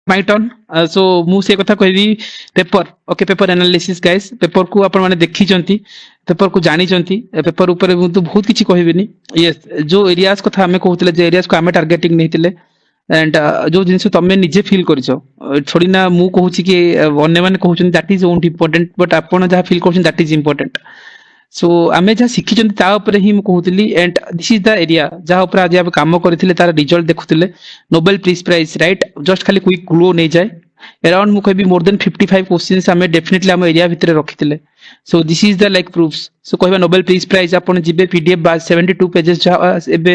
my turn so मु से कथा कहबी paper okay paper analysis guys paper को आपण माने देखि चंती पेपर को जानी चंती पेपर ऊपर तो बहुत किछि कहबिनी यस जो एरियाज कथा हमें कहउतले जे एरियाज को हमें टारगेटिंग नहितिले एंड जो जिनस तमे निजे फील करछो छोड़ी ना मु कहूची कि अन्य माने कहउछन that is only important but आपण जहा फील करछन दैट इज इंपोर्टेंट सो आमे जहा शिखिचंती ता ऊपर ही मु कहउतली and this is the area जहा ऊपर आज आप काम करथिले तार रिजल्ट देखुथिले Nobel peace prize right just खाली क्विक ग्लो नहीं जाए अराउंड मु कहबी मोर देन 55 क्वेश्चंस हमें डेफिनेटली हम एरिया भितर रखिथिले so this is the like proofs सो कहबा नोबेल पीस प्राइज आपण जिबे पीडीएफ 72 पेजेस जहा एबे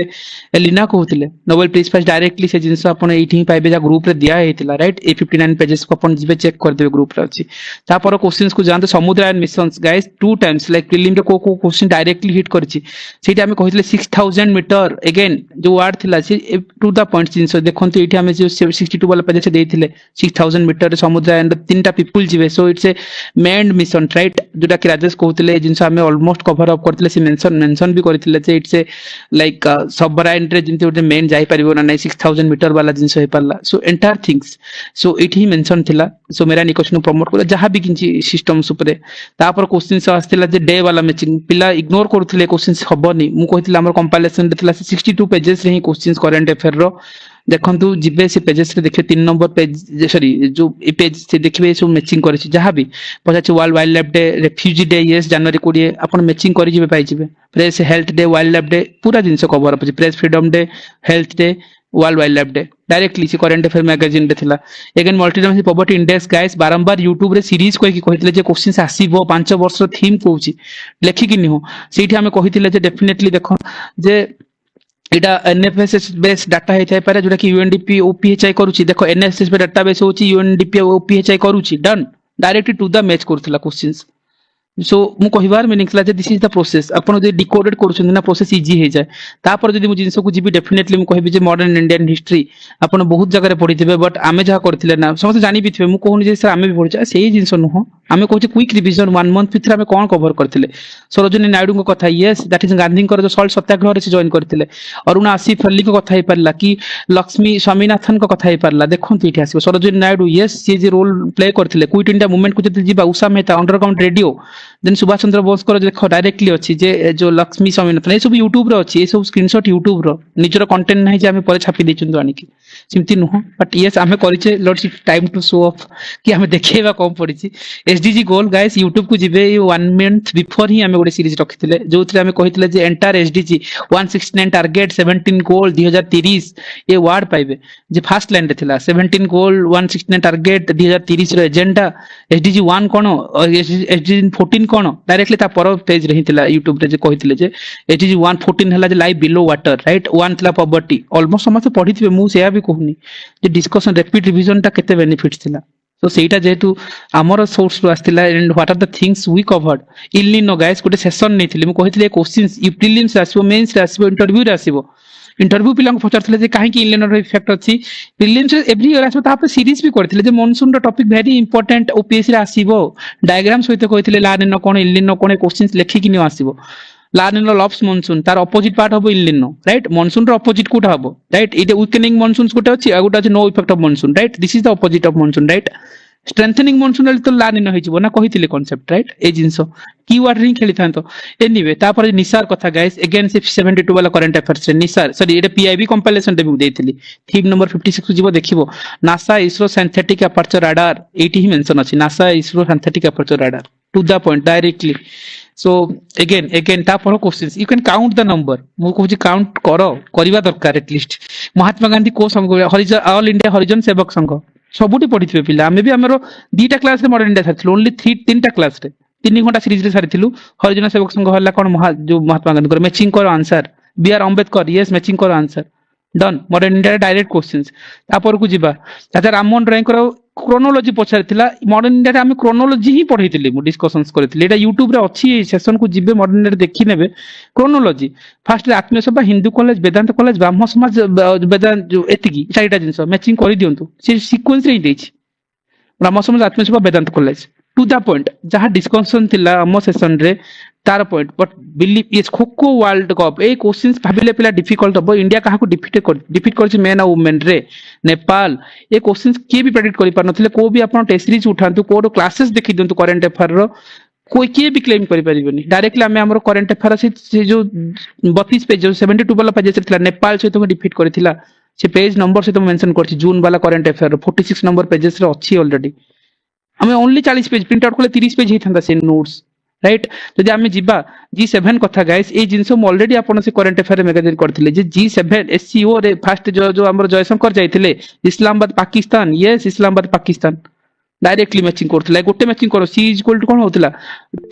लीना कहउथिले नोबेल पीस प्राइज डायरेक्टली से जिंस आपण एठी ही पाइबे जा ग्रुप रे दिया हेतिला राइट ए 59 पेजेस को आपण जिबे चेक कर देबे ग्रुप रे अछि ता पर क्वेश्चंस को जानते Samudrayaan missions guys two times like prelim रे को क्वेश्चन डायरेक्टली हिट करछि सेठी हमें कहितले 6000 मीटर अगेन जो वर्ड थिला से टू द पॉइंट जिंस देखंतु एठी हमें जो 62 वाला पेजेस देथिले 6000 मीटर समुद्रायन तीनटा पीपल जिवे so it's a manned mission right जोटा कि राजेश कहउतले जिंस हमें ऑलमोस्ट कवर अप करथिले से मेंशन भी करथिले जे इट्स ए लाइक सबराइन रे जिंते ओटे मेन जाई परिबो ना 6000 मीटर वाला जिंस होय पारला सो एंटायर थिंग्स सो इठी मेंशन थिला सो मेरा निकोशन प्रमोट कर जहां भी किंची सिस्टम्स ऊपर तापर क्वेश्चंस आस्थिला जे डे वाला मैचिंग पिला इग्नोर करथिले क्वेश्चंस हबनी मु कहितला हमर कंपाइलेशन देथिला 62 पेजेस रे ही क्वेश्चंस करंट अफेयर रो देखंतु जिबे से पेजेस रे देखिए 3 नंबर पेज सॉरी जो ए पेज से देखिबे सो मैचिंग करिछि जहां भी पछाछि world wildlife day refugee day yes जनवरी 20 अपन मैचिंग करि जिबे पाइ जिबे press health day wildlife day पूरा जिंस cover up press freedom day health day world wildlife day directly से करंट अफेयर मैगजीन रे थिला again multidimensional poverty index guys बारंबार YouTube रे सीरीज कोइ कि कहितले जे क्वेश्चंस आसीबो 5 वर्ष थीम कहूची लेखि कि हो सेठी हमें कहितले जे डेफिनेटली देखो जे एटा एनएफएसएस बेस डाटा हे थाय पारे जोटा कि यूएनडीपी ओपीएचआई करूची देखो एनएफएसएस पे डाटाबेस होची यूएनडीपी ओपीएचआई करूची done directly to the match करथिला क्वेश्चंस सो मु कहिबार मीनिंग ला जे दिस इज द प्रोसेस अपन जे डिकोडेड करछन ना प्रोसेस इजी हे जाय तापर जदी मु जिंस को जिबी डेफिनेटली मु कहबी जे मॉडर्न इंडियन हिस्ट्री अपन बहुत जगह रे पढिथिबे बट आमे जहा करथिले ना समस्त जानि बिथिबे मु कहूनी जे सर आमे भी पढिचा सेही जिंस नुह आमे कहूचे क्विक रिवीजन 1 मंथ भितर आमे कोन कवर करथिले सरोजिनी नायडू को कथा यस दैट इज गांधी को जो सॉल्ट सत्याग्रह रे से जॉइन करथिले अरुणा आसिफ अली को कथा हे परला कि लक्ष्मी स्वामीनाथन को कथा हे परला देखंतु इठी आसीबो सरोजिनी नायडू यस से जे रोल प्ले करथिले क्विट इंडिया मूवमेंट को जति जिबा Usha Mehta underground radio then Subhas Chandra Bose को देखो डायरेक्टली अछि जे जो लक्ष्मी स्वामीनाथन ए सब YouTube रे अछि ए सब स्क्रीनशॉट YouTube रो निजर कंटेंट नै जे हमें परे छापी दैछन आनी कि सिमती नुह बट यस हमें करिचे lordship time to show off कि हमें देखेबा कम पड़िछि एसडीजी गोल गाइस YouTube को जिबे 1 मंथ बिफोर ही हमें गोटे सीरीज रखिथिले जोथरे हमें कहिथिले जे एंटायर एसडीजी 169 टारगेट 17 गोल 2030 ए वर्ड पाइबे जे फर्स्ट लाइन रे थिला 17 गोल 169 टारगेट 2030 रो एजेंडा एसडीजी 1 कोन एसडीजी 14 कोन डायरेक्टली ता पर पेज रे हिथिला YouTube रे जे कहिथिले जे एसडीजी 114 हला जे लाइफ बिलो वाटर राइट 1 थिला पॉवर्टी ऑलमोस्ट समस्त पढिथिबे मु सेया भी कहूनी जे डिस्कशन रिपीट रिवीजन ता केते बेनिफिट्स थिला तो सेटा जेतु हमर सोर्स रु आस्तिला and what are the things we covered El Nino guys गोटे सेशन नैथिले मु कहिथिले क्वेश्चंस यू प्रीलिम्स आसीबो मेंस आसीबो इंटरव्यू रे आसीबो इंटरव्यू पिला को पचारथिले जे काहे कि इलिनो रो इफेक्ट अछि प्रीलिम्स एवरी ईयर आसीबो ता पे सीरीज भी करथिले जे मॉनसून रो टॉपिक वेरी इंपोर्टेंट ओपीएससी रे आसीबो डायग्राम सहित कहिथिले लानिनो कोन इलिनो कोन क्वेश्चंस लेखि कि नि आसीबो लानिनो लव्स मॉनसून तार अपोजिट पार्ट हबो इलिनो राइट मॉनसून रो अपोजिट कोटा हबो राइट इट वीकनिंग मॉनसून्स कोटा अछि आ कोटा अछि no effect of monsoon right this is the opposite of monsoon right strengthening monsoon तो लानिनो होइछबो ना कहिथिले कांसेप्ट राइट ए जिंसो कीवर्ड रे खेली थांतो एनीवे तापर निसार कथा गाइस अगेन से 72 वाला करंट अफेयर्स रे निसार सॉरी एटा पीआईबी कंपाइलेशन रे भी देथिली थीम नंबर 56 जिवो देखिबो NASA ISRO synthetic aperture radar एटी ही मेंशन अछि NASA ISRO synthetic aperture radar to the point directly so again तापर questions you can count the number मु कहूची काउंट करो करिवा दरकार एटलीस्ट महात्मा गांधी को संघ हरिजन ऑल इंडिया हरिजन सेवक संघ सबुटी पढिथिबे पिला हमें भी हमरो दीटा क्लास रे मॉडर्न इंडिया साथिलु ओनली 3 क्लास रे 3 घंटा सीरीज रे सारिथिलु हरिजन सेवक संघ हल्ला कोन जो महात्मा गांधी को मैचिंग करो answer B R Ambedkar yes matching करो answer done modern India direct questions तापर को जिबा राजा राममोहन राय को क्रोनोलॉजी पछारथिला मॉडर्न इंडिया रे हम क्रोनोलॉजी ही पढैथिले मु डिस्कशंस करथिले एटा YouTube रे अछि सेशन को जिबे मॉडर्न इंडिया रे देखि नेबे क्रोनोलॉजी फर्स्ट रे आत्मीय सभा हिंदू कॉलेज वेदांत कॉलेज ब्रह्म समाज वेदांत जो एतिकी चारिटा जिंस मैचिंग करि दियंतु से सीक्वेंस रे देछि ब्रह्म समाज आत्मीय सभा वेदांत कॉलेज टू द पॉइंट जहाँ डिस्कशन थिला हम सेशन रे तार पॉइंट बट बिलीव ये खो खो वर्ल्ड कप ए क्वेश्चंस भाबिले पिला डिफिकल्ट हबो इंडिया काहा को डिफीट कर मेन आ वुमेन रे नेपाल ये क्वेश्चंस किए भी प्रेडिक्ट करि पार नथिले को भी आपण टेस्ट सीरीज उठांतु को क्लासेस देखि दिंतु करंट अफेयर रो कोई किए भी क्लेम करि परिबनी डायरेक्टली आमे हमर करंट अफेयर से जो 32 पेज जो 72 वाला पेज थिला नेपाल से तो डिफीट करथिला से पेज नंबर से तो मेंशन करछि जून वाला करंट अफेयर 46 नंबर पेजेस रे अछि ऑलरेडी हमें ओनली 40 पेज प्रिंट आउट कले 30 पेज हिथंदा से नोट्स राइट जदि आमे जिबा G7 कथा गाइस ए जिंसो म ऑलरेडी आपण से करंट अफेयर मैगजीन करथिले जे G7 SCO रे फर्स्ट जो हमर जयशंकर जाइथिले Islamabad Pakistan yes Islamabad Pakistan directly matching करथिला गोटे मैचिंग करो C इक्वल टू कोन होतिला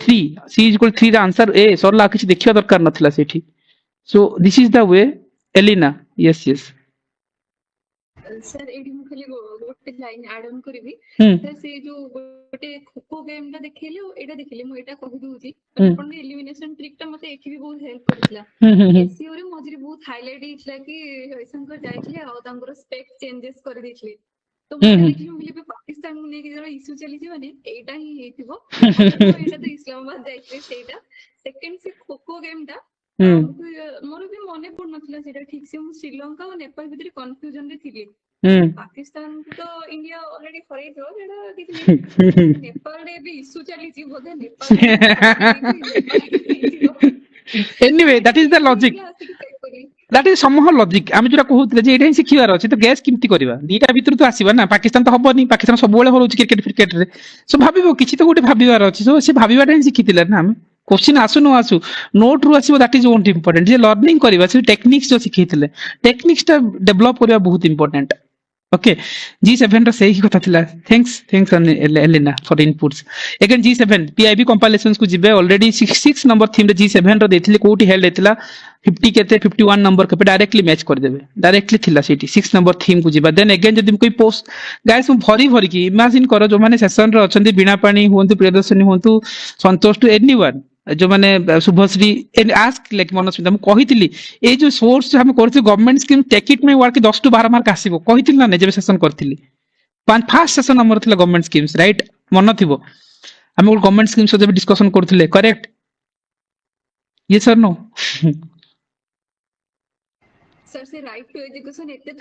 3 C इक्वल 3 रा आंसर ए सरला किछ देखिया दरकार नथिला सेठी so this is the way एलिना यस यस सर एडी मु खाली गोटे लाइन ऐड ऑन करबी सर से जो गोटे खो गेम ता देखिले एटा देखिले मु एटा कहि दूची अपन एलिमिनेशन ट्रिक ता मते एखि भी बहुत हेल्प करथिला एसीओ रे मजरी बहुत हाईलाइट हितला कि हरिशंकर जाइथिले आ तांगर स्पेक चेंजेस कर दिथिले तो मते देखियो मिले पे पाकिस्तान को नेकी जरा इश्यू चली जी माने एटा ही हेतिबो एटा तो इस्लामाबाद जाइथिले सेटा सेकंड से खो खो गेम ता मोर भी मने पड़ नथिला सेटा ठीक से मु श्रीलंका और नेपाल भीतर कंफ्यूजन रे थिली पाकिस्तान तो इंडिया ऑलरेडी फरे थो जेडा देखिले नेपाल रे भी इश्यू चली जी बोधे Nepal anyway that is the logic that is समह लॉजिक आमे जोरा कहउतले जे एटा ही सिखिवार अछि तो गैस किमती करबा दीटा भीतर तो आसीबा ना पाकिस्तान तो हबो नहीं पाकिस्तान सब बेले होलुची क्रिकेट रे सो भाबिबो किछि तो गोटे भाबिवार अछि सो से भाबिबाटा ही सिखितिला ना हम क्वेश्चन आसु न आसु नोट रु आसीबो दैट इज ओंट इंपोर्टेंट जे लर्निंग करबा से टेक्निक्स जो सिखितिले टेक्निक्स ता डेवलप करबा बहुत इंपोर्टेंट ओके G7 रो सही कथा थिला thanks Elina for inputs again G7 PIB compilations को जिबे ऑलरेडी 66 नंबर थीम रे G7 रो देथिले कोठी हेल्ड हेतिला 50 केते 51 नंबर के पे डायरेक्टली मैच कर देबे डायरेक्टली थिला सेठी 6 नंबर थीम को जिबा देन अगेन जदि कोई पोस्ट गाइस भरी की इमेजिन करो जो माने सेशन रे अछंती बिना पानी होंतु प्रियदर्शनी होंतु संतोष टू एनीवन जो माने शुभश्री आस्क लाइक मनस्मिता मु कहितली ए जो सोर्स हम करथि गवर्नमेंट स्कीम टेक इट में वर्क 10 टू 12 मार्क आसीबो कहितली ना जेबे सेशन करथिली फर्स्ट सेशन हमर थिला गवर्नमेंट स्कीम्स राइट मन थिबो हम गवर्नमेंट स्कीम्स जेबे डिस्कशन करथिले करेक्ट ये सर नो सर से राइट टू एजुकेशन एते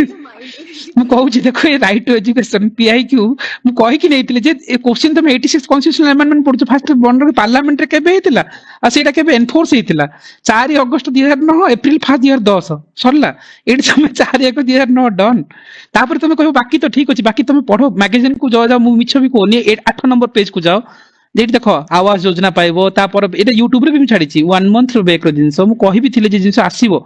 तो माइंड मु कहू छी देखो ये राइट टू एजुकेशन पीआईक्यू मु कहि कि नैतिले जे ए क्वेश्चन तमे 86 कॉन्स्टिट्यूशनल अमेंडमेंट पढु फर्स्ट बॉन्डर पार्लियामेंट रे केबे हेतिला आ सेटा केबे एनफोर्स हेतिला 4 अगस्त 2009 एप्रिल 1 2010 सरला एडी समय 4 1 2009 डन तापर तमे कहबो बाकी तो ठीक अछि बाकी तमे पढो मैगजीन को जाओ मु मिछ भी कोनी 8 नंबर पेज को जाओ देख देखो आवास योजना पाइबो तापर एटा यूट्यूब रे भी छाड़ी छी 1 मंथ रो बैक रो जिंसो मु कहि भी थिले जे जिंसो आसीबो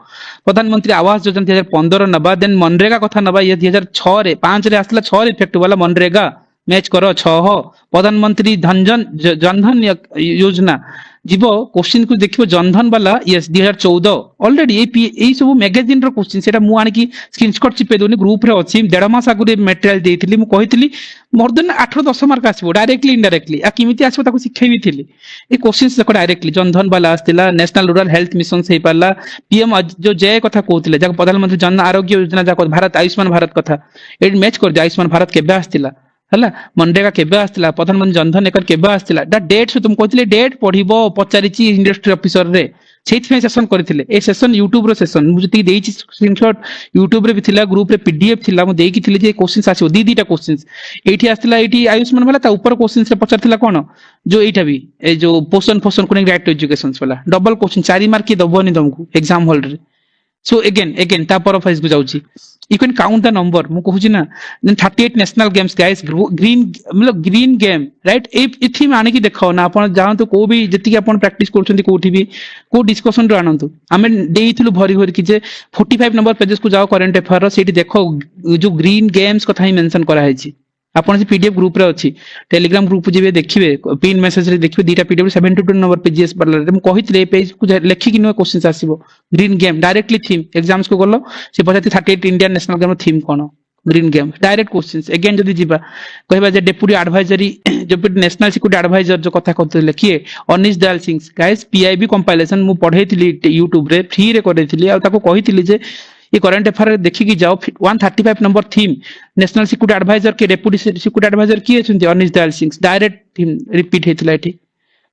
प्रधानमंत्री आवास योजना 2015 नबा देन मनरेगा कथा नबा ये 2006 रे 5 रे आसला 6 रे इफेक्ट वाला मनरेगा मैच करो 6 प्रधानमंत्री जनधन योजना जीवो क्वेश्चन को देखिबो जनधन वाला यस 2014 ऑलरेडी ए सब मैगजीन रो क्वेश्चन सेटा मु आनी की स्क्रीनशॉट चिपे दोनी ग्रुप रे अछि डेढ़ मास आगु मटेरियल देथिली मु कहितली मोर देन 8 10 मार्क आसीबो डायरेक्टली इनडायरेक्टली आ किमिति आसीबो ताको सिखै भी थिली ए क्वेश्चंस जको डायरेक्टली जनधन वाला आस्तिला नेशनल रूरल हेल्थ मिशन से पाला पीएम जो जय कथा कहउतिले जाको प्रधानमंत्री जन आरोग्य योजना जाको भारत आयुष्मान भारत कथा ए मैच कर दे आयुष्मान भारत केबे आस्तिला हला मनरेगा केबे आस्तिला प्रधानमंत्री जनधन एकर केबे आस्तिला दा डेट से तुम कहतिले डेट पढिबो पचारिची इंडस्ट्री ऑफिसर रे सेथि सेशन करथिले ए सेशन यूट्यूब रो सेशन मु जति देइची स्क्रीनशॉट यूट्यूब रे भी थिला ग्रुप रे पीडीएफ थिला मु देइकी थिले जे क्वेश्चंस आछो दीटा क्वेश्चंस एठी आस्तिला एठी आयुष्मान वाला ता ऊपर क्वेश्चंस रे पचारथिला कोन जो एटा भी ए जो पोषण को राइट टू एजुकेशन वाला डबल क्वेश्चन 4 मार्क की दबोनी तुमको एग्जाम हॉल रे सो अगेन ता पर फेस को जाउची you can count the number मु कहू छी ना 38 नेशनल गेम्स गाइस ग्रीन मतलब ग्रीन गेम राइट इथि माने की देखो ना आपण जानतो को भी जति आपण प्रैक्टिस करछंती कोठी भी को डिस्कशन रो आनंतु हमें देइथिलु भरी भरी की जे 45 नंबर पेजेस को जाओ करंट अफेयर रो सेठी देखो जो ग्रीन गेम्स कथा ही मेंशन करा है छी आपण से पीडीएफ ग्रुप रे अछि टेलीग्राम ग्रुप जेबे देखिबे पिन मैसेज रे देखिबे दीटा पीडीएफ 72 नंबर पेजेस पर हम कहितले पेज को लेखि कि नो क्वेश्चंस आसीबो green game directly theme exams को गलो से पछाती 38 इंडियन नेशनल गेम थीम कोन green game direct questions again जदी जीवा कहबा जे डेप्यूटी एडवाइजरी जो नेशनल सिक्योरिटी एडवाइजर जो कथा कहतले किए Anish Dayal Singh guys PIB compilation मु पढैतिली यूट्यूब रे फ्री रे करैतिली आ ताको कहितिली जे ये करंट अफेयर देखिकी जाओ 135 number theme national security adviser के डेप्यूटी सिक्यूरिटी एडवाइजर किए अछंती Anish Dayal Singh direct theme repeat हेतला एठी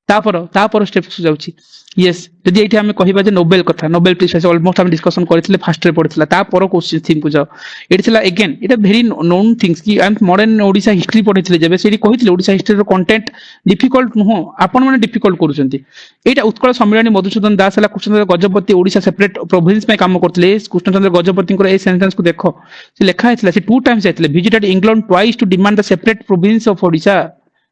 तापर स्टेप्स जाउची यस जदि एठी हमें कहिबा जे नोबेल कथा नोबेल प्रिज ऑलमोस्ट हम डिस्कशन करथिले फर्स्ट रे पड़थिला तापर क्वेश्चन थीम को जाओ एठी थिला again it very known things कि I am modern Odisha history पढ़िथिले जेबे सेठी कहिथिले ओडिसा हिस्ट्री रो कंटेंट डिफिकल्ट नुहो आपण माने डिफिकल्ट करूचंती एटा उत्कल सम्मेलनी मधुसूदन दास हला कृष्णचंद्र गजपति ओडिसा सेपरेट प्रोविंस में काम करथिले कृष्णचंद्र गजपति को ए सेंटेंस को देखो से लिखा हेतला से टू टाइम्स जायथिले visited England twice to demand the separate province of Odisha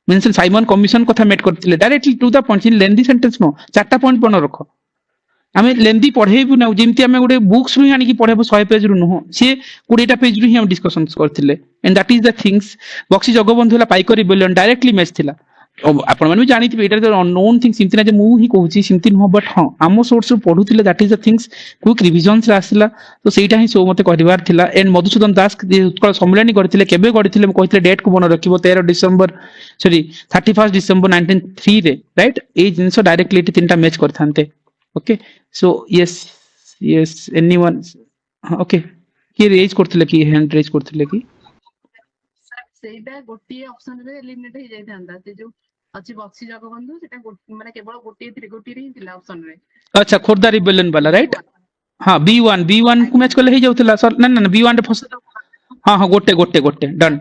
mention Simon commission कथा मेट करथिले directly to the point in लेंदी सेंटेंस नो चारटा पॉइंट बन रखो आमे लेंदी पढेबु ना जेमति आमे गोटे बुक्स रु आनी कि पढेबु 100 पेज रु नो से 20टा पेज रु ही हम डिस्कशन करथिले and that is the things Baxi Jagabandhu हला पाइकरी बिलियन डायरेक्टली मैच थिला आपण माने जानिथिबे एटा द अननोन थिंग सिमति ना जे मु ही कहूची सिमति नो बट हां आमो सोर्स रु पढुथिले that is the things quick revisions रा आसिला तो सेटा ही सो मते कहबार थिला एंड मधुसूदन दास उत्कल सम्मेलनी करथिले केबे करथिले म कहथिले डेट को बन रखिबो 13 डिसेंबर सॉरी 31 डिसेंबर 1903 रे राइट ए जिंस डायरेक्टली तीनटा मैच करथानते okay so yes anyone okay की रेज करथिले की हैंड रेज करथिले की सेटा गोटी ऑप्शन रे एलिमिनेट हो जाय थांदा ते जो अछि बक्सी जगबंधु सेटा माने केवल गोटी रे थिला ऑप्शन रे अच्छा खोरदा रिबेलियन वाला राइट हां B1 को मैच करले हे जाउतला सर ना ना B1 रे फस हां गोटे डन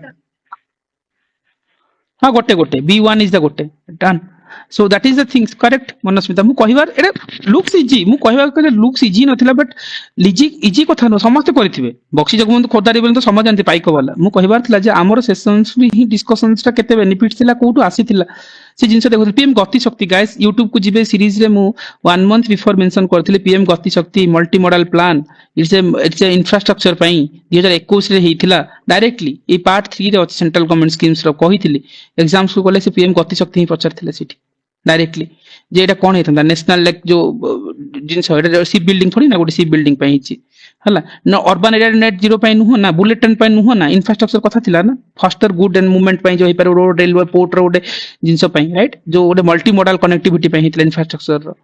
हां गोटे B1 इज द गोटे done so that is the things correct Manasmita मु कहिबार एटा लुक्स इजी मु कहिबार के लुक्स इजी नथिला बट इजी कथा न समस्त करथिबे बक्सी जगबंधु खोरदा रिबेलियन तो समझ जानते पाइक वाला मु कहिबार थिला जे हमर सेशंस भी ही डिस्कशंस टा केते बेनिफिट थिला कोटू आसीथिला से जिंस देखो पीएम गति शक्ति गाइस YouTube को जिबे सीरीज रे मु 1 मंथ बिफोर मेंशन करथिले पीएम गति शक्ति multi modal plan it's a infrastructure पई 2021 रे हेतिला डायरेक्टली ए पार्ट 3 रे अछि सेंट्रल गवर्नमेंट स्कीम्स रो कहिथिली एग्जाम्स को गले से पीएम गति शक्ति ही पचारथिले सिटी डायरेक्टली जे एटा कोन हेतंदा नेशनल लाइक जो जिंस एटा शिप बिल्डिंग थोड़ी ना गोटे शिप बिल्डिंग पई हिची हला न अर्बन एरिया नेट जीरो पई नुहो ना बुलेट ट्रेन पई नुहो ना इंफ्रास्ट्रक्चर कथा थिला ना फास्टर गुड एंड मूवमेंट पई जो हे पर रोड रेलवे पोर्ट रो गोटे जिंस पई राइट जो गोटे मल्टी मॉडल कनेक्टिविटी पई हितला इंफ्रास्ट्रक्चर रो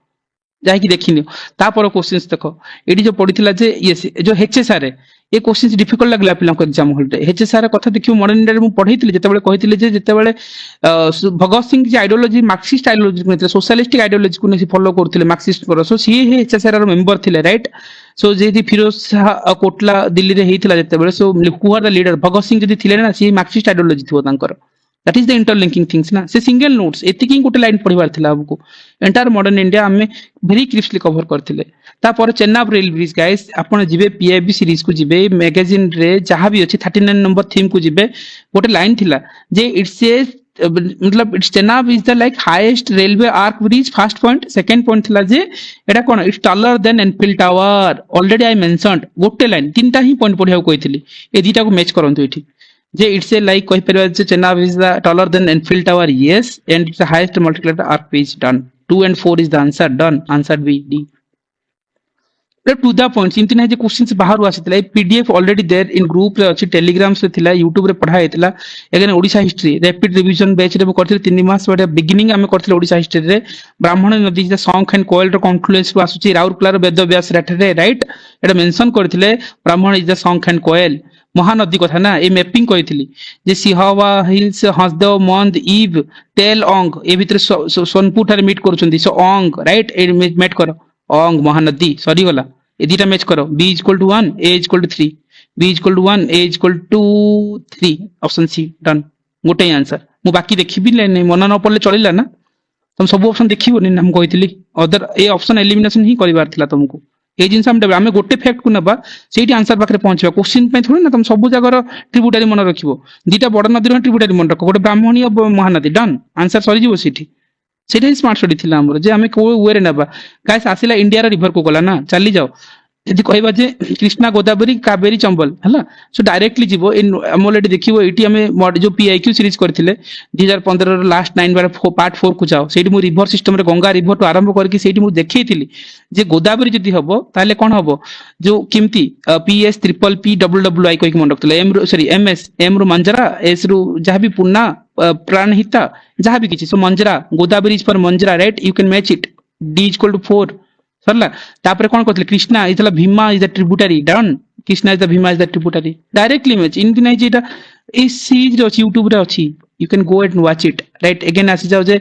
जाहि कि देखिनियो तापर क्वेश्चंस देखो एडी जो पडिथिला जे ये जो एचएसआर ये क्वेश्चंस डिफिकल्ट लागला पिला को एग्जाम हॉल रे एचएसआर कथा देखियो मॉडर्न इंडिया मु पढैतिले जेतेबेले कहितिले जे जेतेबेले Bhagat Singh ji ideology Marxist ideology को सोशलिस्टिक आइडियोलॉजी को ने फॉलो करथिले मार्क्सिस्ट पर सो सी हे एचएसआर रो मेंबर थिले राइट सो जेदी फिरोज शाह कोटला दिल्ली रे हेतिला जेतेबेले so who are the leader Bhagat Singh जदी थिले ना सी मार्क्सिस्ट आइडियोलॉजी थिबो तांकर that is the interlinking things ना से सिंगल नोट्स एतिकी गोटे लाइन पढिबार थिला हमको एंटायर मॉडर्न इंडिया हमें वेरी क्रिस्पली कवर करथिले तापर चेन्नाब रेल ब्रिज गाइस आपण जिबे पीआईबी सीरीज को जिबे मैगजीन रे जहां भी अछि 39 नंबर थीम को जिबे गोटे लाइन थिला जे इट सेज मतलब it's Chenab is the like highest railway arch bridge first point second point थिला जे एटा कोन it's taller than Eiffel tower already I mentioned गोटे लाइन तीनटा ही पॉइंट पढिया कहितली ए दीटा को मैच करंतु एठी जे इट्स ए लाइक कहि परबा जे Chenab is the taller than Eiffel tower yes and it's the highest multiplier arch bridge done 2 and 4 is the answer done answer B D to the point चिंती नहीं जे questions बाहर आसीतला PDF already there in group रे अछि Telegram से थिला YouTube रे पढ़ा हेतला again Odisha history rapid revision batch रे करथिले 3 मास बडे बिगिनिंग हम करथिले ओडिसा हिस्ट्री रे ब्राह्मण नदी जे सॉन्ग एंड कोयल रो कॉन्क्लुएंस रो आसुची राउरकेला रो वेद व्यास रेठ रे राइट एटा मेंशन करथिले Brahmani is the Sankh and Koel Mahanadi कथा ना ए मैपिंग कहितली जे सिहावा हिल्स हसदेव मंद ईव टेल ओंग ए भीतर सोनपुर ठारे मीट करूछंदी सो ओंग राइट ए मेट करो ओंग महानदी सॉरी गला ए दीटा मैच करो b = 1 a = 3 b = 1 a = 3 option C done गोटे आंसर मु बाकी देखिबि नै मन न पड़ले चलिला ना तुम सब ऑप्शन देखिबो नै हम कहितली अदर ए ऑप्शन एलिमिनेशन ही करिवार थिला तुमको ए जिंस हम गोटे फैक्ट को नबा सेठी आंसर पाखरे पहुंचबा क्वेश्चन पे थोड़ी ना तुम सब जगह ट्रिब्यूटरी मन रखिबो दीटा बड़ नदी रो ट्रिब्यूटरी मन रखो गोटे ब्राह्मणी और महानदी डन आंसर सरी जीवो सेठी सेठी स्मार्ट स्टडी थिला हमर जे हमें को वे रे नबा गाइस आसिला इंडिया रो रिवर को गला ना चली जाओ यदि कहबा जे कृष्णा गोदावरी कावेरी चंबल हला सो डायरेक्टली जीवो इन हम ऑलरेडी देखिबो एटी हमें जो पीआईक्यू सीरीज करथिले 2015 रो लास्ट 9 बार पार्ट 4 को जाओ सेठी मु रिवर सिस्टम रे गंगा रिवर तो आरंभ करके सेठी मु देखैथिली जे गोदावरी जदी हबो ताले कोन हबो जो किमती PS triple P double double I कोइ मन रखतले एम रो सॉरी एमएस एम रो मंजरा एस रो जहां भी पुन्ना प्राणहिता जहां भी किछि so Manjra Godavari is for Manjra right you can match it d = 4 सरला तापर कोन करथले कृष्णा इतला Bhima is the tributary done Krishna is the Bhima is the tributary directly match इनकी नहीं जे ए सीरीज रे अछि YouTube रे अछि you can go and watch it right again आसी जाओ जे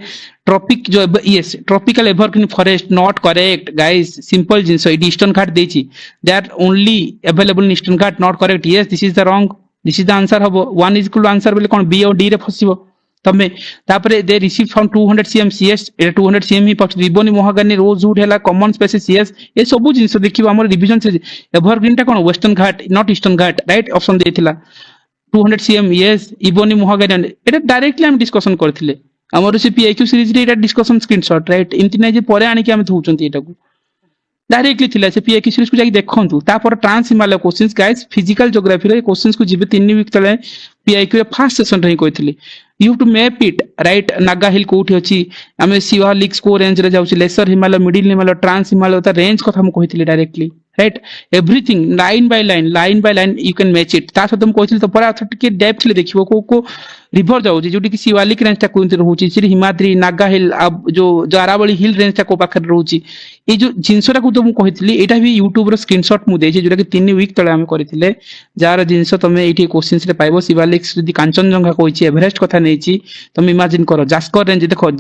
ट्रॉपिक जो yes tropical evergreen forest not correct guys simple जिंस ईस्टर्न घाट देछि they are only available in eastern Ghat not correct yes this is the wrong this is the answer हबो 1 is equal to answer बोले कोन B और D रे फसिबो तमे तापरे they receive from 200 cm CS ए 200 cm ही पक्ष रिबोनी मोहागानी रोजवुड हैला कॉमन स्पेसिस CS ए सब जिंस देखिबो हमर रिवीजन से एवरग्रीन टा कोन western Ghat not eastern Ghat right option देथिला 200 cm yes इबोनी मोहागानी एटा डायरेक्टली हम डिस्कशन करथिले हमर से PIQ सीरीज रे एटा डिस्कशन स्क्रीनशॉट राइट इनति नै जे परे आनी के हम थउचंती एटा को डायरेक्टली थिला से PIQ सीरीज को जाई देखंतु तापर trans Himalaya questions guys physical geography रे क्वेश्चंस को जिबे 3 वीक तले PIQ रे फर्स्ट सेशन रे कहिथिले you have to map it right Naga hill कोठी अछि हमें सिवा लिक्स को रेंज रे जाउछि lesser Himalaya middle Himalaya trans Himalaya ता रेंज कथा हम कहिथिले directly right everything line by line you can match it ता सदम कहिथिले तो परा टिके डेप्थ ले देखिबो को रिवर जाउछि जोटी कि शिवालिक रेंज ता कोइंत रहउछि श्री हिमाद्री नागा हिल जो अरावली हिल रेंज ता को पाखर रहउछि ए जो जिंसटा को तो मु कहिथिली एटा भी YouTube रो स्क्रीनशॉट मु देछि जोटा कि 3 वीक तळे हम करिथिले जार जिंस तमे एठी क्वेश्चंस रे पाइबो शिवालिक जदी कांचनजंगा कहिछि एवरेस्ट कथा नैछि तमे इमेजिन करो जास्कर रेंज देखो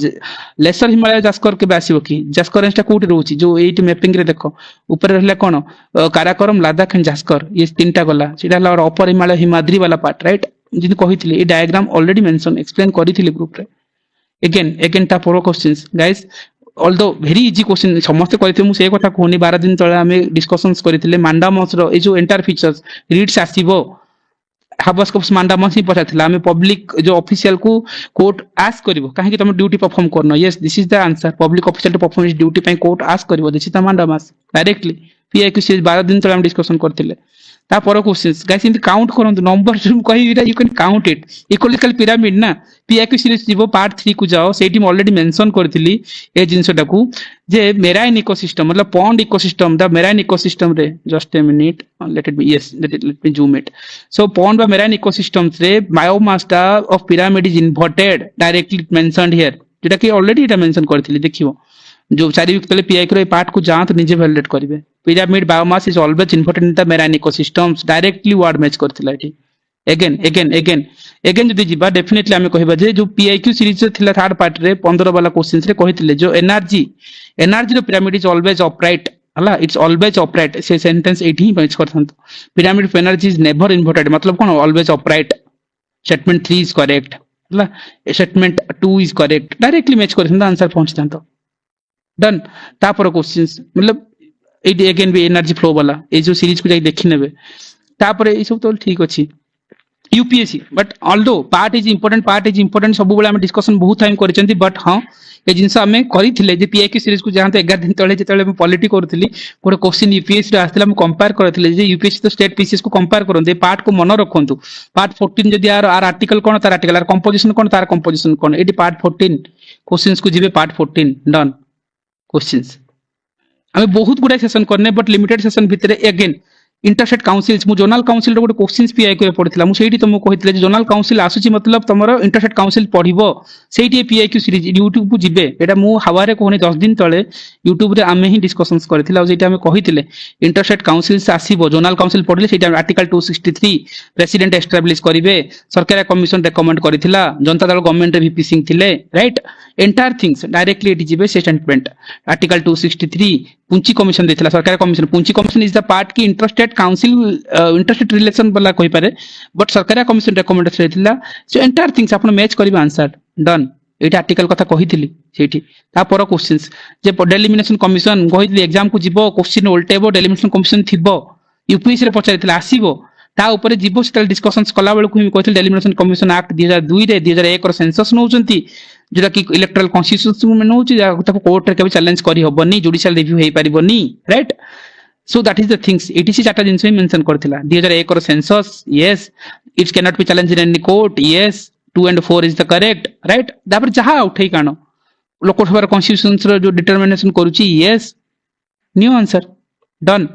लेसर हिमालय जास्कर के आसीबो कि जास्कर रेंज ता कोठी रहउछि जो एठी मैपिंग रे देखो ऊपर रहला कोन काराकोरम लादाख एंड जास्कर ये तीनटा गला सेटा हला अपर हिमालय हिमाद्री वाला पार्ट राइट जिन कहिथिले ए डायग्राम ऑलरेडी मेंशन एक्सप्लेन करिथिले ग्रुप रे अगेन ता four questions guys although very easy question समस्त करते मु से कथा कोनी 12 दिन तळे हमें डिस्कशंस करथिले मांडामस रो ए जो एंटायर फीचर्स रीड्स आसीबो हाबस्कोप्स मांडामस ही पछाथिला हमें पब्लिक जो ऑफिशियल को कोर्ट आस्क करबो काहे कि तुम ड्यूटी परफॉर्म करनो yes this is the answer public official to perform his duty पे कोर्ट आस्क करबो this is the mandamus directly PIQ series 12 दिन तळे हम डिस्कशन करथिले ता पर क्वेश्चंस गाइस इन काउंट करंतु नंबर जो कहि इटा यू कैन काउंट इट इक्वलिकल पिरामिड ना PIQ सीरीज जीवो पार्ट 3 को जाओ सेठी म ऑलरेडी मेंशन करथिली ए जिंसटा को जे मेराइन इकोसिस्टम मतलब pond ecosystem the marine ecosystem रे just a minute let it be yes let me zoom it so pond बा मेराइन इकोसिस्टम्स रे बायोमास टा of pyramid is inverted directly mentioned here जेटा कि ऑलरेडी एटा mention करथिली देखिबो जो 4 week तले PIQ रे part को जांत निजे वैलिडेट करिवे pyramid biomass is always important in the marine ecosystems directly word match करथिला एठी again जदी जिबा डेफिनेटली हमें कहबा जे जो PIQ सीरीज थिला थर्ड पार्ट रे 15 वाला क्वेश्चंस रे कहिथिले जो एनर्जी रो पिरामिड इज ऑलवेज अपराइट हला इट्स ऑलवेज अपराइट से सेंटेंस एठी मैच करथंत pyramid of energy is never inverted मतलब कोन always upright statement 3 is correct हला statement 2 is correct directly match करथंत आंसर पहुंचथंत डन तापर क्वेश्चंस मतलब ए अगेन भी एनर्जी फ्लो वाला ए जो सीरीज को जाई देखि नेबे तापर ए सब तो ठीक अछि UPSC but although part is important सब बेला हम डिस्कशन बहुत टाइम करिसेंती बट हां ए जिंस हमें करिथिले जे PIQ सीरीज को जहां 11 दिन तळे जेतळे हम पॉलिटी करथिली कोड क्वेश्चन UPSC रे आस्थिला हम कंपेयर करथिले जे UPSC तो स्टेट PCS को कंपेयर करन दे पार्ट को मन रखंतु पार्ट 14 जदी आर आर्टिकल कोन तार आर्टिकल आर कंपोजिशन कोन एडी पार्ट 14 क्वेश्चंस को जिबे पार्ट 14 डन क्वेश्चंस हमें बहुत गुडा सेशन करने बट लिमिटेड सेशन भितर अगेन इंटरस्टेट काउंसिल्स मु जोनल काउंसिल रो गुड क्वेश्चंस PIQ रे पढितला मु सेठी तुमको कहितले जे जोनल काउंसिल आसुची मतलब तमरो इंटरस्टेट काउंसिल पढिबो सेठी PIQ सीरीज YouTube को जिबे एटा मु हवारे कोनी 10 दिन तळे YouTube रे आमे ही डिस्कशंस करथिला सेठी हमें कहितले इंटरस्टेट काउंसिल्स आसीबो जोनल काउंसिल पढिले सेठी आर्टिकल 263 प्रेसिडेंट एस्टैब्लिश करिवे सरकार commission recommend करथिला Janata Dal government रे VP सिंह थिले राइट एंटायर थिंग्स डायरेक्टली एटी जिबे से स्टेटमेंट आर्टिकल 263 पुंची कमिशन देथिला Sarkaria commission Punchhi commission is the part की इंटरस्टेट काउंसिल इंटरस्टेट रिलेशन वाला कहि पारे बट सरकार कमिशन रेकमेंडेशन देथिला सो एंटायर थिंग्स आपण मैच करिबा आंसर डन एटा आर्टिकल कथा कहिथिली सेठी ता पर क्वेश्चंस जे डेलिमिनेशन कमिशन कहिथिली एग्जाम को जिवो क्वेश्चन उल्टेबो डेलिमिनेशन कमिशन थिबो UPSC रे पचारिथिला आसीबो ता ऊपर जीवो सेटल डिस्कशंस कला बेल को कहिथिल डेलिमिनेशन कमिशन एक्ट 2002 रे 2001 रो सेंसस नउचंती जेटा कि इलेक्टोरल कॉन्स्टिट्यूशन में नउची ताको कोर्ट रे के चैलेंज करी होबनी जुडिशियल रिव्यू हेई परिबनी right so that is the things एटीसी चारटा जिंस मेंशन करथिला 2001 रो census yes it can not be challenge in any court yes 2 and 4 is the correct right दापर जहां उठै कानो लोकसभा कॉन्स्टिट्यूशन रो जो डिटरमिनेशन करूची यस न्यू आंसर डन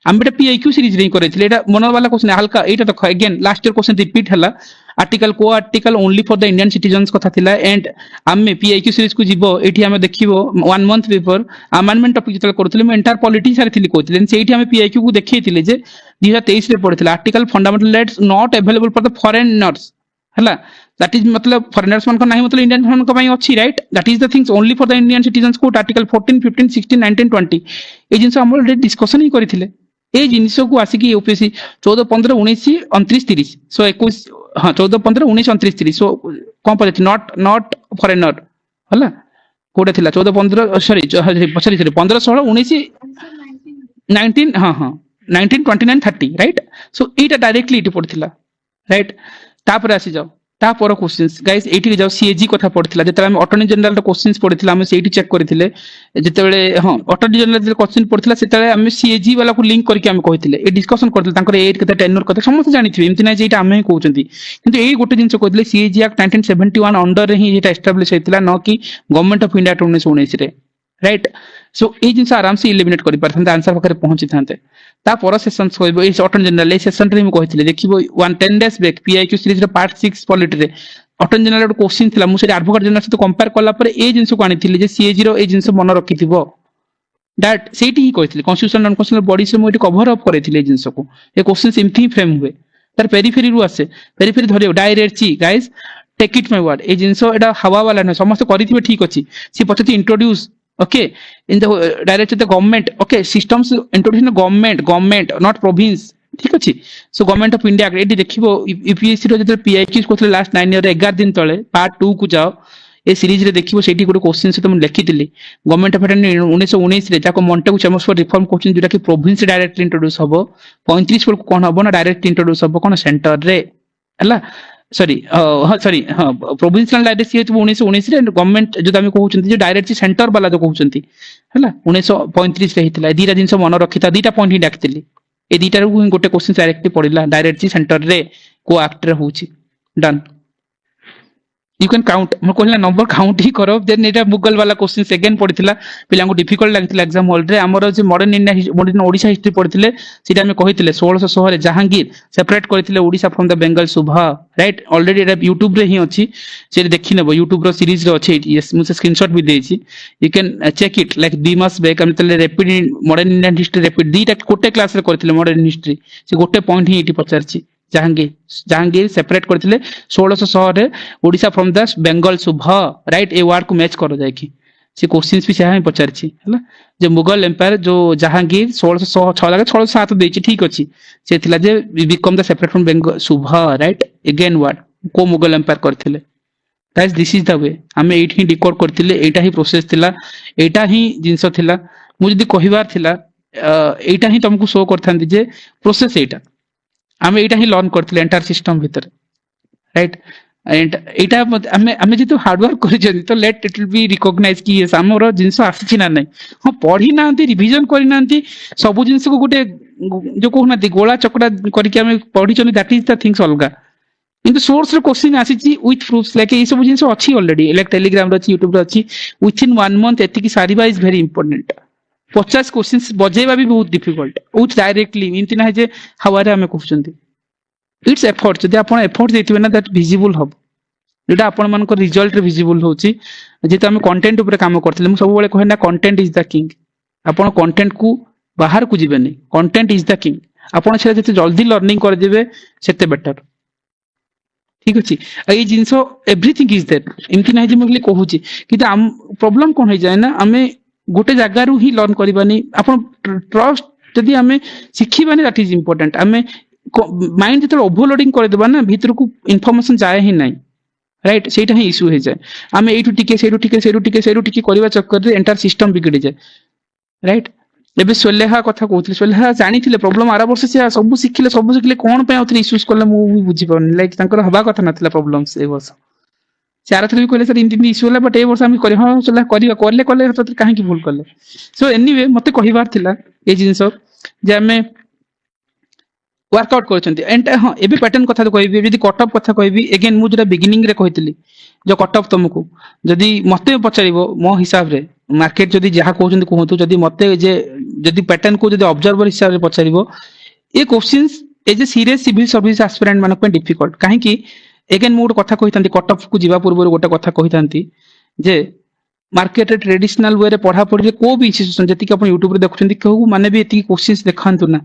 आम एटा पीआईक्यू सीरीज रे करैथिले एटा मन वाला क्वेश्चन हल्का एटा देखो again last year question repeat हला आर्टिकल को article only for the Indian citizens कथा थिला एंड आमे पीआईक्यू सीरीज को जीवो एठी आमे देखिबो 1 मंथ बिफोर अमेंडमेंट टॉपिक जतल करथिले म एंटायर पॉलिटी सारे थिली कहथिले सेठी आमे पीआईक्यू को देखैथिले जे 2023 रे पढिथिला article fundamental rights not available for the foreigners हला दैट इज मतलब फॉरेनर्स मन को नाही मतलब इंडियन मन को पई अछि right that is the things only for the Indian citizens कोड आर्टिकल 14 15 16 19 20 ए जिंस हम ऑलरेडी डिस्कशन ही करथिले ए जिनिस को आसिकी यूपीएससी 14 15 19 29 30 सो 21 हाँ 14 15 19 29 30 सो कौन पड़े नॉट फॉरेनर हला कोडे थिला 14 15 सॉरी सॉरी 15 16 19 19 हाँ हाँ 19 29 30 राइट सो एटा डायरेक्टली इटी पड़थिला राइट तापर आसी जाओ तापर क्वेश्चंस गाइस एठी जाओ सीएजी कथा पड़थिला जेतले हम अटॉर्नी जनरल रो क्वेश्चंस पड़थिला हम सेठी चेक करथिले जेतेबेले हां अटॉर्नी जनरल जे क्वेश्चन पड़थिला सेतेले हम सीएजी वाला को लिंक करके हम कहिथिले ए डिस्कशन करथिले तांकर एट कथा टेनर कथा समस्त जानिथिबे एमति नै जे एटा हम कहउचंती किंतु एई गोटे जिंस कहिथिले सीएजी एक्ट 1971 अंडर रे ही एटा एस्टैब्लिश हेतिला न कि गवर्नमेंट ऑफ इंडिया 1919 रे राइट सो ए जिंस आराम से इलिमिनेट करि परथांते आंसर पकरे पहुंची थांते ता पर सेशंस कहबो ए अटॉर्नी जनरल ए सेशन रे हम कहिथिले देखिबो 10 डेज बैक पीआईक्यू सीरीज रे पार्ट 6 पॉलिटी रे अटॉर्नी जनरल रो क्वेश्चन थिला मु से एडवोकेट जनरल से कंपेयर करला पर ए जिंस को आनिथिले जे सीएजी रो ए जिंस मन रखिथिबो दैट सेठी ही कहिथिले कॉन्स्टिट्यूशन नॉन कॉन्स्टिट्यूशनल बॉडी से मु एटी कवर अप करिथिले ए जिंस को ए क्वेश्चन सिम्पली फ्रेम हुए तार पेरिफेरी रु आसे पेरिफेरी धरियो डायरेक्ट ची guys take it my word ए जिंस एटा हवा वाला न समस्त करिथिबे ठीक अछि सी पछति introduce okay in the direct to the government okay systems introduction of government not province ठीक अछि सो गवर्नमेंट ऑफ इंडिया एडी देखिबो यूपीएससी रो जते पीआईक्यूज कोथले लास्ट 9 ईयर 11 दिन तळे पार्ट 2 को जाओ ए सीरीज रे देखिबो सेठी गुड क्वेश्चन से तुम लिखितिली गवर्नमेंट ऑफ इंडिया 1919 रे जाको मॉन्टेगु चेम्बर्स फॉर रिफॉर्म क्वेश्चन जेटा कि प्रोविंस डायरेक्टली इंट्रोड्यूस हबो 35 को कोन हबो ना डायरेक्ट इंट्रोड्यूस हबो कोन सेंटर रे हला सॉरी सॉरी हाँ प्रोविंशियल डायरेक्ट ये 1919 रे गवर्नमेंट जो आमे कहउचंती जे डायरेक्ट सेंटर वाला जो कहउचंती हला 1935 रे हितला दीटा जिंस मन रखिता दीटा पॉइंट ही डाकतिली ए दीटा रो गोटे क्वेश्चन डायरेक्टली पडिला डायरेक्ट सेंटर रे को एक्ट रे होउची डन यू कैन काउंट म कहला नंबर काउंट ही करो देन एटा गूगल वाला क्वेश्चन सेकेंड पडिथिला पिला को डिफिकल्ट लागथिला एग्जाम हॉल रे हमर जे modern India modern Odisha history पडिथिले सीधा हम कहिथिले 1616 रे जहांगीर सेपरेट करथिले Odisha from the Bengal Subah right already एटा YouTube रे ही अछि से देखि नेबो YouTube रो सीरीज रो अछि यस मुसे स्क्रीनशॉट भी देछि you can check it like बीमस बैक हम तले rapid modern Indian history rapid दीटा कोटे क्लास रे करथिले मॉडर्न हिस्ट्री से गोटे पॉइंट ही एटी पचारछि जहांगीर सेपरेट करथिले 1616 रे Odisha from the Bengal Subah right a word को मैच करो जाय कि से क्वेश्चंस भी सेहा पचारछि हला जे मुगल एम्पायर जो जहांगीर 1606 लगे 1607 देछि ठीक अछि से थिला जे become the separate from Bengal Subah right again word को मुगल एम्पायर करथिले guys this is the way हमें एट ही डिकोड करथिले एटा ही प्रोसेस थिला एटा ही जिंस थिला मु जदी कहिबार थिला एटा ही तुमको शो करथांती जे प्रोसेस एटा हमें एटा ही लर्न करथिले एंटायर सिस्टम भीतर राइट एंड एटा हमें जेतु हार्ड वर्क करिजन तो late it will be recognise कि यस हमरो जिंस आसी ना नै हां पढी नांती रिवीजन करि नांती सब जिंस को गोटे जो कहना दी गोला चकड़ा करके हमें पढी चली दैट इज द थिंग्स अलगा किंतु सोर्स रे क्वेश्चन आसी विथ प्रूफ्स लाइक ए सब जिंस अछि ऑलरेडी लाइक टेलीग्राम रे अछि YouTube रे अछि विथ इन 1 मंथ एति की सारीबा इज वेरी इंपोर्टेंट 50 क्वेश्चंस बजेबा भी बहुत डिफिकल्ट विथ डायरेक्टली इनति ना जे हवारे हमें कहउचंती इट्स एफर्ट जदि आपण एफर्ट देथिबे ना दैट विजिबल हब जेटा आपण मान को रिजल्ट रे विजिबल होची जेता हम कंटेंट ऊपर काम करथिले हम सब बेले कहे ना कंटेंट इज द किंग आपण कंटेंट को बाहर को जिबे नै कंटेंट इज द किंग आपण से जते जल्दी लर्निंग कर देबे सेते बेटर ठीक अछि ए जिंसो एवरीथिंग इज देयर इनकी नै जे मगली कहूची कि प्रॉब्लम कोन हो जाय ना हमें गोटे जगह रु ही लर्न करबानी आपण ट्रस्ट जदि हमें सिखिबानी दैट इज इंपोर्टेंट हमें माइंड जते ओवरलोडिंग कर देबा ना भीतर को इंफॉर्मेशन जाय ही नहीं राइट सेटा ही इशू हो जाए हमें एटू टिके सेटू टिके करबा चक्कर रे एंटायर सिस्टम बिगड़ी जाए राइट एबे सोलेहा कथा कहउथले सोलेहा जानिथिले प्रॉब्लम आरा वर्ष से सब सिखिले कोन पे आउथरे इश्यूज करले मु बुझी पाउनी लाइक तांकर हबा कथा नथिला प्रॉब्लम्स ए वर्ष चार थ्री कहले सर इंडियन इश्यू होला बट ए वर्ष हम करे हां सोलेहा करले तो काहे की भूल करले सो एनीवे मते कहिबार थिला ए जिंस जे हमें वर्कआउट करछंती एंड हां एबे पैटर्न कथा तो कहबी यदि कट ऑफ कथा कहबी अगेन मु जरा बिगिनिंग रे कहितली जो कट ऑफ तुमको जदि मते पचारिबो मो हिसाब रे मार्केट जदि जहाँ कहते कहतु जदि मते जे जदि पैटर्न को जदि ऑब्जर्वर हिसाब से पचारिबो ये questions as a serious civil service aspirant मानक डिफिकल्ट कहीं एगेन मु गोटे कथा कही कट ऑफ को जीवा पूर्व गोटे कथा कही जे मार्केट ट्रेडिशनल वे पढ़ा पढ़ी को भी इन्स्टिट्यूशन जी आप यूट्यूब देखुं कहू माने भी ये क्वेश्चन देखा ना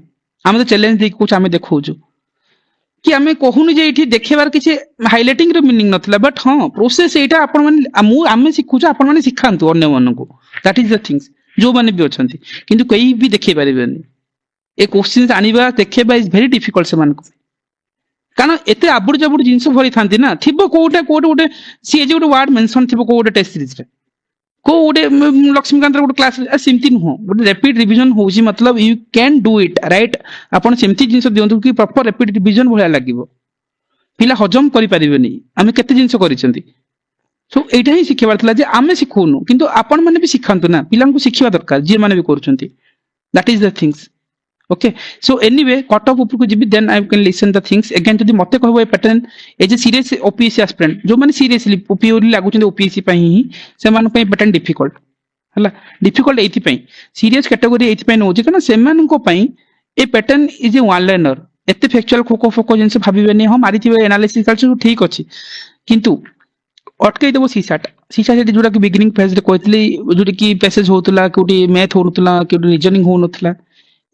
आम तो चैलेंज देखिए कौच आम देखु कि आम कहूनी जे ये देखेबार किसी हाइलाइटिंग रो मीनिंग नथिला बट हाँ प्रोसेस एटा आपण माने आम शिखुछु आपण माने शिखांतु अन्य मन को दैट इज द थिंग्स जो माने भी अछंती किंतु कई भी देखे पारिबेनी ए क्वेश्चन आनिबा देखेबा इज वेरी डिफिकल्ट से मानको कारण एते आबुड़ जाबुड़ जिंस भरी थांती ना थिबो कोटे कोटे गोटे सी जे गोटे वर्ड मेंशन थिबो कोटे टेस्ट सीरीज रे को गोटे लक्ष्मीकांत गोटे क्लास सेमती नुह गोटे रैपिड रिवीजन होउची मतलब you can do it right आपण सेमती जिंस दियंतु कि प्रॉपर रैपिड रिवीजन भलिया लागिवो पिला हजम करि परिबेनी आमे केते जिंस करिसेंती सो एटा ही शिखेबार थला जे आमे शिखोनु किंतु आपण माने भी शिखांतु ना पिलां को शिखिबा दरकार जे माने भी करूछंती that is the things okay so anyway cut off ऊपर को जीबी then I can listen the things again जदी मते कहबो ए pattern as a serious OPSC aspirant जो माने सीरियसली प्योरली लागुछन ओपीएससी पई ही से मान पई पैटर्न डिफिकल्ट हला डिफिकल्ट एथि पई सीरियस कैटेगरी एथि पई नोजी कना से मान को पई ए pattern is a one liner एते फैक्चुअल खोको फोको जिनसे भाबिबेनी हम मारिथिबे एनालिसिस काल ठीक अछि किंतु अटकै देबो सीसाट सीसाट जोटा कि बिगिनिंग फेज रे कहतली जोटा कि पैसेज होतला कोटी मैथ होतला कोटी रीजनिंग होनथला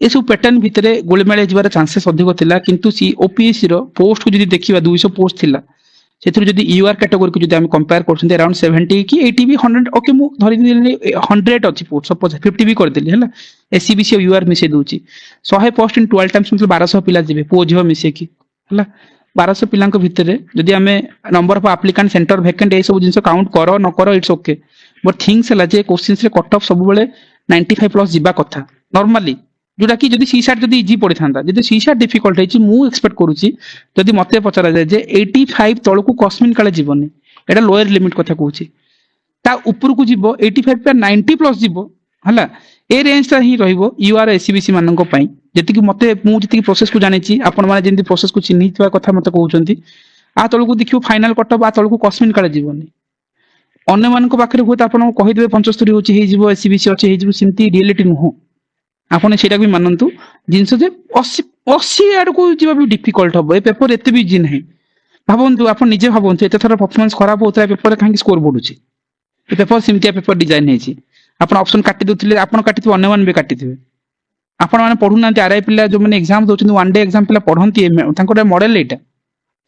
ये सब पैटर्न भितर गोलमेल जबार चांसेस अधिक थिला किंतु सी ओपीएससी रो पोस्ट को जदी देखिबा 200 पोस्ट थिला सेथुर जदी यूआर कैटेगरी को जदी हम कंपेयर करछन अराउंड 70 की 80 भी 100 ओके मु धरि दिले 100 अछि पोस्ट सपोज 50 भी कर देली हला एससीबीसी यूआर मिसे दोची 100 पोस्ट इन 12 टाइम्स मतलब 1200 पिला जिवे पो झियो मिसे की हला 1200 पिलांक भितर जदी हमें number of applicant centre vacant ए सब जिंस काउंट करो न करो इट्स ओके बट थिंग्स हला जे क्वेश्चंस रे कट ऑफ सब बेले 95 प्लस जिबा कथा नॉर्मली जोटा कि जदि सीसाट जदि इजी पड़ी था जदि सीसाट डिफिकल्ट है मु एक्सपेक्ट करूची जदि मते पचरा जाए जे 85 तळकु कस्मिन काले जीवनी एटा लोअर लिमिट कथा कहूची ता ऊपर को जीवो 85 पे 90 प्लस जीवो हला ए रेंज ता ही रहइबो यूआर एससीबीसी मानन को पई जति कि मते मु जति कि प्रोसेस को जानिची आपण माने जेंति प्रोसेस को चिन्हितवा कथा मते कहउचंती आ तळकु देखियो फाइनल कटअप आ तळकु कस्मिन काले जीवनी अन्य मान को पाखरे होत आपण कहि देबे 75 होची हे जीवो एससीबीसी अछि हे जीवो सिमती रियलिटी नुह आपण सेटा भी मानंतु जिनस जे 80 आड़ को जीवा भी डिफिकल्ट हबो ए पेपर एते भी इजी नहीं भाबंतु आपण निजे भाबंतु एते थरा परफॉर्मेंस खराब होतरा पेपर काहे स्कोर बढ़ुची ए पेपर सिमतिया पेपर डिजाइन हेची आपण ऑप्शन काटी दोथिले आपण काटिथि अन्य मान भी काटिथिबे आपण माने पढु नांती आरआई पिला जो माने एग्जाम दोचंती वन डे एग्जाम पिला पढंती तांको मॉडल एटा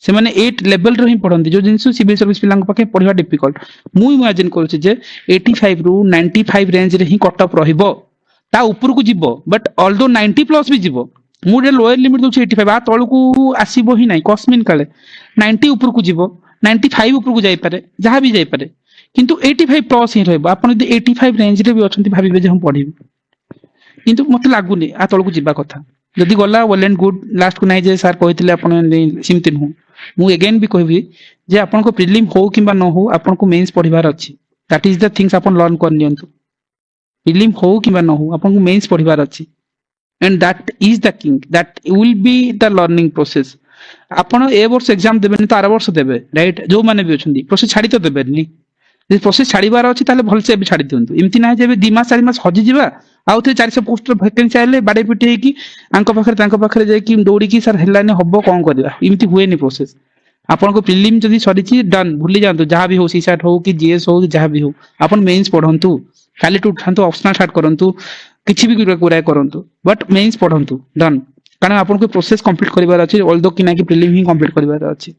से माने 8 लेवल रो ही पढंती जो जिंसु सिविल सर्विस पिलांग पाके पढिबा डिफिकल्ट मु इमेजिन करूची जे 85 रु 95 रेंज रे ही कट ऑफ रहिबो ता ऊपर को जीवो बट ऑल्दो 90 प्लस भी जीवो मुडे लोअर लिमिट दोछ 85 आ तळु को आसीबो ही नाही कस्मिन काले 90 ऊपर को जीवो 95 ऊपर को जाई पारे जहां भी जाई पारे किंतु 85 प्लस ही रहबो आपण यदि 85 रेंज रे भी अछंती भाबिबे जे हम पढिबे किंतु मते लागुनी आ तळु को जीवा कथा जदि गला वेल एंड गुड लास्ट को नाही जे सर कहितले आपण सिमति नु मु अगेन भी कहबी जे आपण को प्रीलिम हो किबा न हो आपण को मेंस पढिबार अछि दैट इज द थिंग्स आपण लर्न कर नियंतु प्रीलिम हो किबा न हो आपन को मेंस पढिबार अछि and that is the king that will be the learning process आपण ए वर्ष एग्जाम देबेनी तो आर वर्ष देबे राइट जो माने भी अछंती प्रोसेस छाडी तो देबेनी जे प्रोसेस छाडीबार अछि ताले भल से भी छाडी दियंतु एमति ना जे 2 मास 4 मास हजि जिबा आउ थे 400 पोस्ट वैकेंसी आले बाडे पिटे की आंको पाखरे जे कि दौड़ी की सर हेलाने हबो कोन करबा एमति हुए नि प्रोसेस आपण को प्रीलिम जदी सरीची डन भूली जानतु जहां भी हो सीसाट हो कि जीएस हो जहां भी हो आपण मेंस पढंतु खाली टू उठांतु ऑप्शनल स्टार्ट करंतु किछि भी गुराय करंतु बट मेंस पढंतु डन कारण आपण को प्रोसेस कंप्लीट करिवार अछि ऑल्दो कि ना कि प्रीलिम ही कंप्लीट करिवार अछि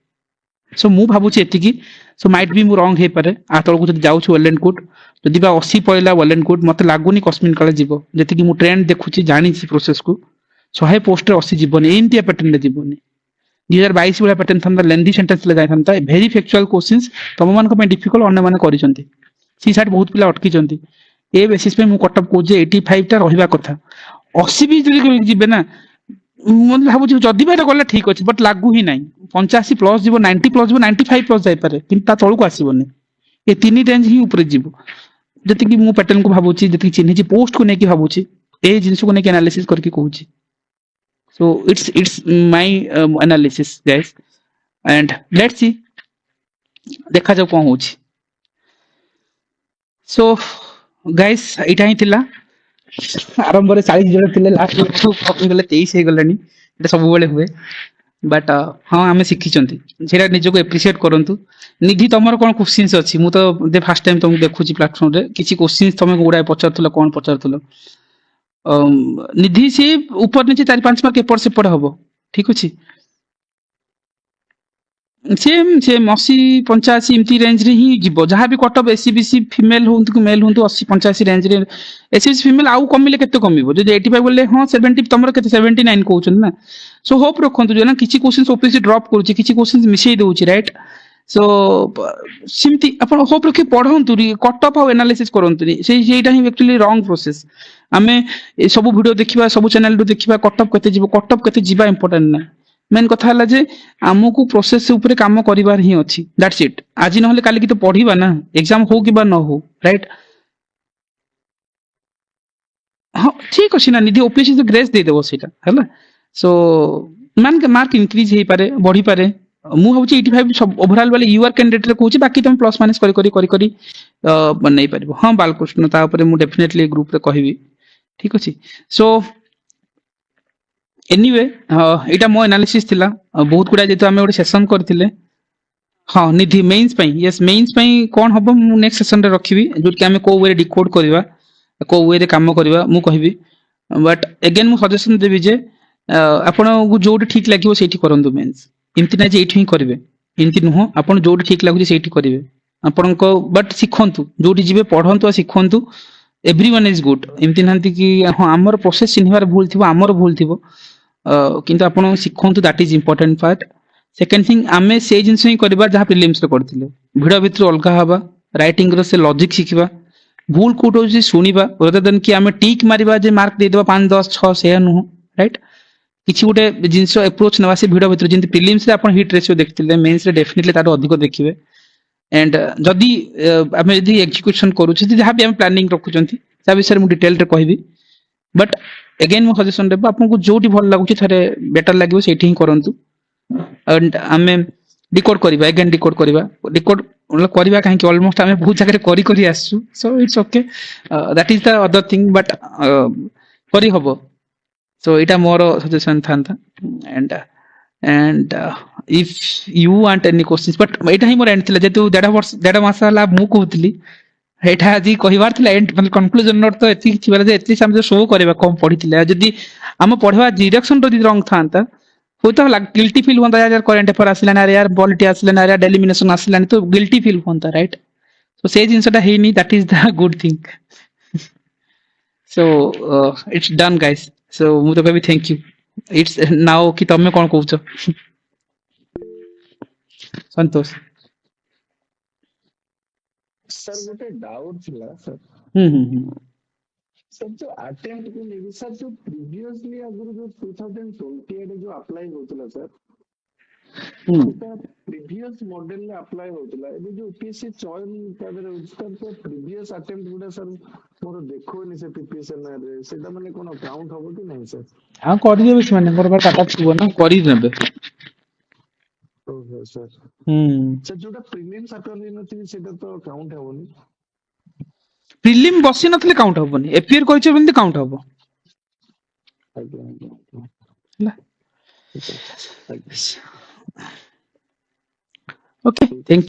सो मु भाबुची एति की सो माइट बी मु रॉन्ग हे पारे आ तळ को जदी जाउछु वेल एंड गुड जदी बा 80 पयला वेल एंड गुड मते लागुनी कस्मिन काले जीवो जति कि मु ट्रेंड देखुची जानिची प्रोसेस को 100 पोस्ट रे 80 जीवनी एंटिया पैटर्न रे जीवनी 2022 वाला पैटर्न था लेंथी सेंटेंस ले जाय था वेरी फैक्चुअल क्वेश्चंस तम मान को डिफिकल्ट अन्य माने करिसंती सी साइड बहुत पिला अटकी चंती ए बेसिस पे मु कटअप को जे 85 टा रहिबा कथा 80 भी जदी जिबे ना मन भाबु जदी बेटा गला ठीक अछि बट लागू ही नाही 85 प्लस जीवो 90 प्लस जीवो 95 प्लस जाय पारे किंतु ता तळु को आसीबोनी ए तीनी रेंज ही ऊपर जीवो जति कि मु पैटर्न को भाबुची जति चिन्हिची पोस्ट को ने कि भाबुची ए जिंस को ने कि एनालिसिस करके कहूची so it's my analysis guys and let's see देखा जाओ कौन होची so गाइस एटा ही थिला आरंभ रे 40 जण थिले लास्ट को कपि गले 23 हे गलानी एटा सब बेले हुए बट हाँ आमे शिखिचंती सेटा निजो को एप्रिशिएट करंतु निधि तमर कोन क्वेश्चंस अछि मु तो दे फर्स्ट टाइम तुम देखुची प्लेटफॉर्म रे किछि क्वेश्चंस तमे गुडा पचारथुला कोन पचारथुला निधि से ऊपर नीचे 4-5 मार्क एपर से पड़ हबो ठीक अछि सेम सेम 80-85 इमती रेंज रे ही जीवो जहां भी कटअप एसीबीसी फीमेल होंतु कि मेल होंतु 80-85 रेंज रे एसीबीसी फीमेल आउ कमिले केते कमिवो जदि 85 बोले हां 70 तमरो केते 79 कहउछन ना सो होप रखंतु जो ना किछि क्वेश्चंस ओपीसी ड्रॉप करूची किछि क्वेश्चंस मिसई दउची राइट सो सिमती अपन होप रखि पढंतु कटअप आ एनालिसिस करंतु सेटा ही एक्चुअली रॉन्ग प्रोसेस आमे सब वीडियो देखिबा सब चैनल रो देखिबा कटअप केते जीवा इंपोर्टेंट ना मेन कथा हला जे हमकु प्रोसेस ऊपर काम करिवार ही अछि दैट्स इट आज न होले काली की तो पढिबा ना एग्जाम हो कि बा न हो राइट हां ठीक अछि ना निधि ओपीसी से ग्रेस दे देबो सेटा हला सो मान के मार्क इंक्रीज हे पारे बढ़ी पारे मु होची 85 सब ओवरऑल वाले यूआर कैंडिडेट रे कहूची बाकी तुम प्लस माइनस करी बनई पारिबो हां बालकृष्ण ता ऊपर मु डेफिनेटली ग्रुप रे कहिबी ठीक अछि सो एनीवे एटा मो एनालिसिस थिला बहुत गुडा जेतो हमें ओडे सेशन करथिले हां निधि मेंस पई यस मेंस पई कोन हबो मु नेक्स्ट सेशन रे रखिबी जो कि हमें को वे डिकोड करबा को वे रे काम करबा मु कहिबी बट अगेन मु सजेशन देबी जे आपण को जोटी ठीक लागिवो सेठी करंदु मेंस इमति ना जे एठी ही करबे इमति नुहो आपण जोटी ठीक लागु सेठी करबे आपण को बट सिखंतु जोटी जिबे पढंतु आ सिखंतु एवरीवन इज गुड इमति नंती कि हां हमर प्रोसेस चिन्हबार भूल थिबो हमर भूल थिबो किंतु आपण सिखंतु that is important part second thing आमे से जिंस ही करबा जहा प्रीलिम्स रे करथिले भिडो भितर अलगा हबा राइटिंग रो से लॉजिक सिखिबा भूल कोट होची सुनिबा rather than कि आमे टिक मारिबा जे मार्क दे देबा 5 10 6 से नु राइट किछि गुटे जिंस अप्रोच नवा से भिडो भितर जिंति प्रीलिम्स रे आपण हिट रेशियो देखथिले मेंस रे डेफिनेटली तारो अधिक देखिबे एंड जदी आमे जदी एग्जीक्यूशन करू छी जहा भी हम प्लानिंग रखुचंती ता विषय मु डिटेल रे कहबी बट अगेन मु सजेशन देबा आपन को जोटी भल लागु छी थरे बेटर लागिवो सेठी ही करंतु एंड आमे डिकोड करबा अगेन डिकोड करबा काहे कि ऑलमोस्ट आमे बहुत जगह करी करी आसु so it's okay that is the other thing but करी हबो सो इटा मोर सजेशन थांता and if you want any questions but इटा ही मोर एंड थिला जेतु 1.5 मास ला मु कहतली एटा आज कहिबार थिला एंड मतलब कंक्लूजन नोट तो एति छिबार जे एति हम शो करबा कम पढिथिले जदी हम पढवा डायरेक्शन तो रंग थांता होता लाग गिल्टी फील होता यार करंट अफेयर आसला ना यार पॉलिटी आसला ना यार डेलिमिनेशन आसला तो गिल्टी फील होता राइट सो से जिंसटा हेनी that is the good thing so it's done guys so मु तो कहबी थैंक यू इट्स नाउ कि तमे कोन कहउछो संतोष सर गोटे डाउट थिला सर सर जो अटेम्प्ट को लेबी सर जो प्रीवियसली अगर जो 2028 जो अप्लाई होतला सर प्रीवियस मॉडल में अप्लाई होतला ए जो यूपीएससी चॉइस तादर उसका तो प्रीवियस अटेम्प्ट गुडा सर मोर देखोनी से प्रिपरेशन रे सेटा माने कोन काउंट होबो कि नहीं सर हां करि देबे से माने मोर बार टाटा छुबो ना करि देबे ओके सर सर जोटा प्रीमियम अटेम्प्ट नथि सेटा तो काउंट होबोनी प्रीलिम बसी नथले काउंट होबोनी एपीआर कहिछ बिंदी काउंट होबो ओके थैंक